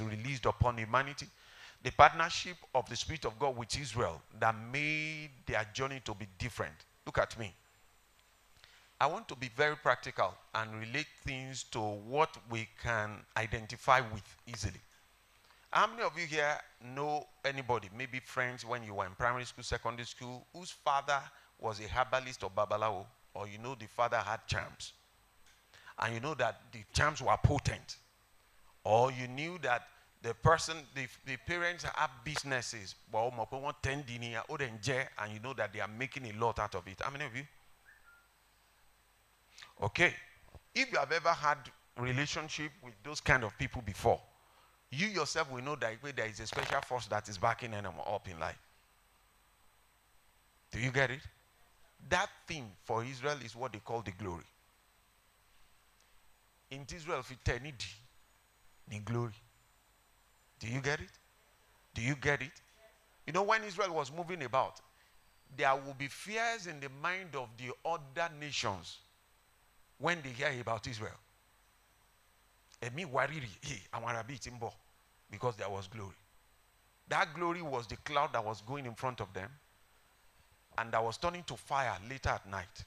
is released upon humanity, the partnership of the Spirit of God with Israel that made their journey to be different. Look at me. I want to be very practical and relate things to what we can identify with easily. How many of you here know anybody, maybe friends when you were in primary school, secondary school, whose father was a herbalist or babalawo, or you know the father had charms, and you know that the charms were potent, or you knew that the person, the parents have businesses, and you know that they are making a lot out of it. How many of you? Okay. If you have ever had relationship with those kind of people before, you yourself will know that there is a special force that is backing them up in life. Do you get it? That thing for Israel is what they call the glory. In Israel, if it need the glory. Do you get it? Do you get it? You know, when Israel was moving about, there will be fears in the mind of the other nations when they hear about Israel. Because there was glory. That glory was the cloud that was going in front of them, and that was turning to fire later at night.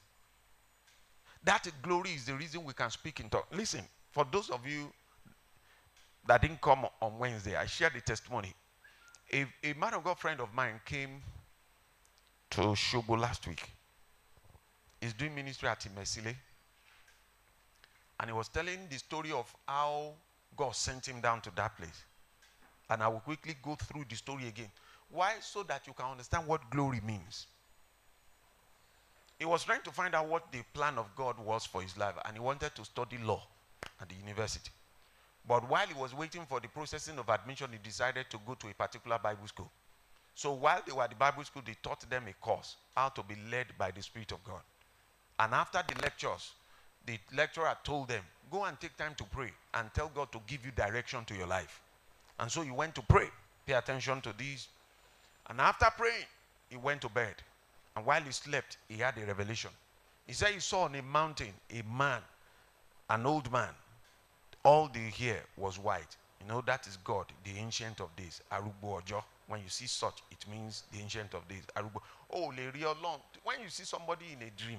That glory is the reason we can speak in tongues. Listen, for those of you that didn't come on Wednesday, I shared the testimony. A man of God friend of mine came to Shogo last week. He's doing ministry at Imesile. And he was telling the story of how God sent him down to that place. And I will quickly go through the story again. Why? So that you can understand what glory means. He was trying to find out what the plan of God was for his life, and he wanted to study law at the university. But while he was waiting for the processing of admission, he decided to go to a particular Bible school. So while they were at the Bible school, they taught them a course, how to be led by the Spirit of God. And after the lectures, the lecturer told them, go and take time to pray and tell God to give you direction to your life. And so he went to pray. Pay attention to these. And after praying, he went to bed. And while he slept, he had a revelation. He said he saw on a mountain a man, an old man. All the hair was white. You know, that is God, the Ancient of Days. Arugbo Ojo. When you see such, it means the Ancient of Days. Arugbo. Oh, le real long. When you see somebody in a dream,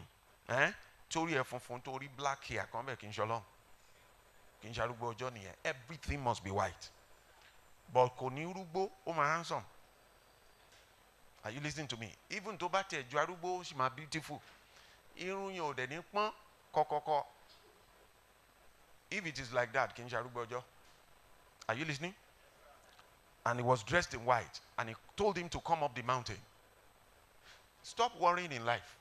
Tori efunfun, tori black hair, come back in Shalom. Everything must be white. But koni urugbo, oh my handsome. Are you listening to me? Even to bate juarubo, she ma beautiful. Irun yo de nipan kokoko. If it is like that, are you listening? And he was dressed in white, and he told him to come up the mountain. Stop worrying in life,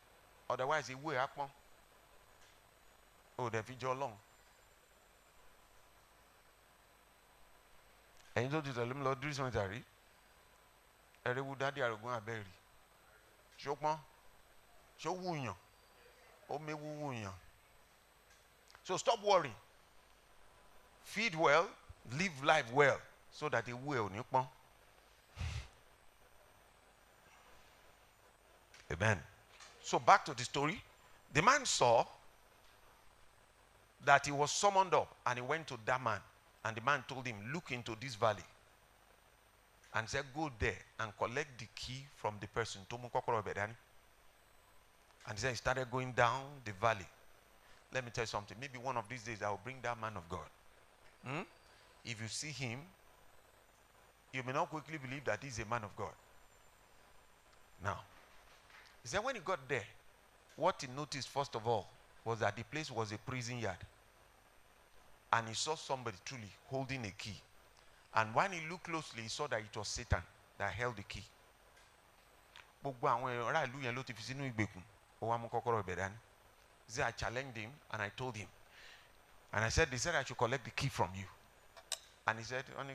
otherwise he will happen. Oh, the video long. And you don't tell him, Lord, do something. Daddy are going to bury. Shokman. Show wunyo. Oh, me wunyo. So stop worrying. Feed well, live life well, so that it will. Amen. So back to the story. The man saw that he was summoned up, and he went to that man. And the man told him, look into this valley. And said, go there and collect the key from the person. And he said he started going down the valley. Let me tell you something. Maybe one of these days I will bring that man of God. If you see him, you may not quickly believe that he's a man of God. Now, he said when he got there, what he noticed first of all was that the place was a prison yard. And he saw somebody truly holding a key. And when he looked closely, he saw that it was Satan that held the key. So I challenged him and I told him. And I said, they said I should collect the key from you. And he said, and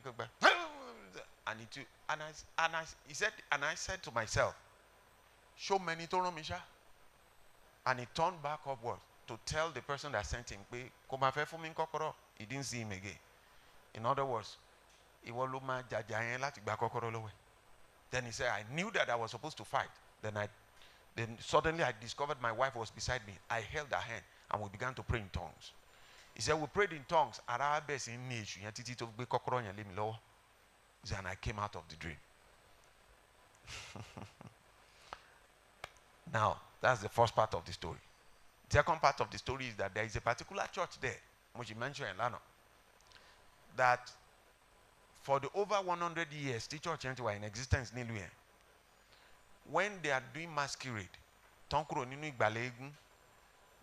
I said to myself, show many to Misha. And he turned back upward to tell the person that sent him, he didn't see him again. In other words, then he said, I knew that I was supposed to fight. Then suddenly I discovered my wife was beside me. I held her hand and we began to pray in tongues. He said, we prayed in tongues. He said, and I came out of the dream. Now, that's the first part of the story. The second part of the story is that there is a particular church there, which you mentioned in Lano, that for the over 100 years, the church were in existence in Niluye. When they are doing masquerade,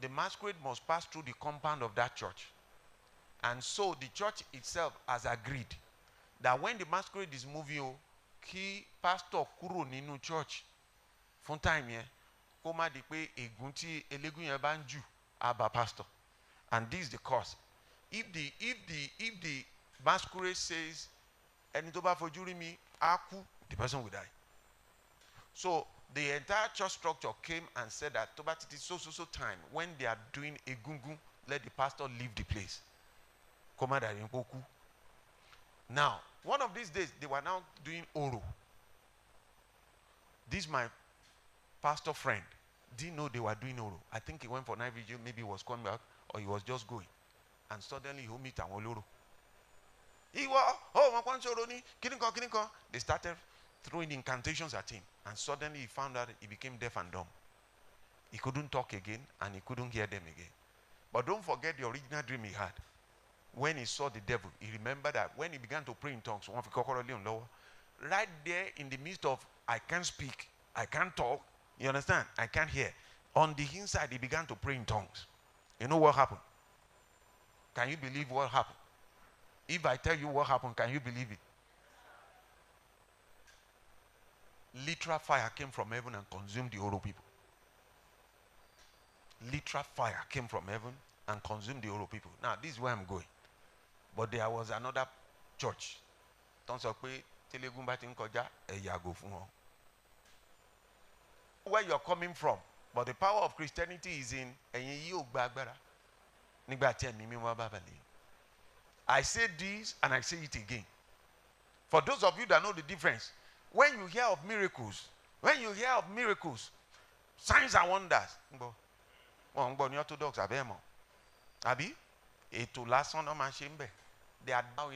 the masquerade must pass through the compound of that church. And so the church itself has agreed that when the masquerade is moving, key pastor kuro ninu church fun time here, koma di pe egun ti elegun yen ba nju aba pastor. And this is the cause. If the masquerade says eni to ba foju ri mi aku, the person will die. So the entire church structure came and said that to it is so time when they are doing a gungun, let the pastor leave the place. Now, one of these days they were now doing oro. This my pastor friend didn't know they were doing oro. I think he went for night vigil, maybe he was coming back or he was just going. And suddenly he'll meet an oro. He was, they started throwing incantations at him, and suddenly he found out he became deaf and dumb. He couldn't talk again and he couldn't hear them again. But don't forget the original dream he had. When he saw the devil, he remembered that when he began to pray in tongues, right there in the midst of I can't speak, I can't talk, you understand? I can't hear. On the inside, he began to pray in tongues. You know what happened? Can you believe what happened? If I tell you what happened, can you believe it? Literal fire came from heaven and consumed the Oro people. Literal fire came from heaven and consumed the Oro people. Now, this is where I'm going. But there was another church. Where you're coming from. But the power of Christianity is in I say this and I say it again. For those of you that know the difference, when you hear of miracles, signs and wonders, they are now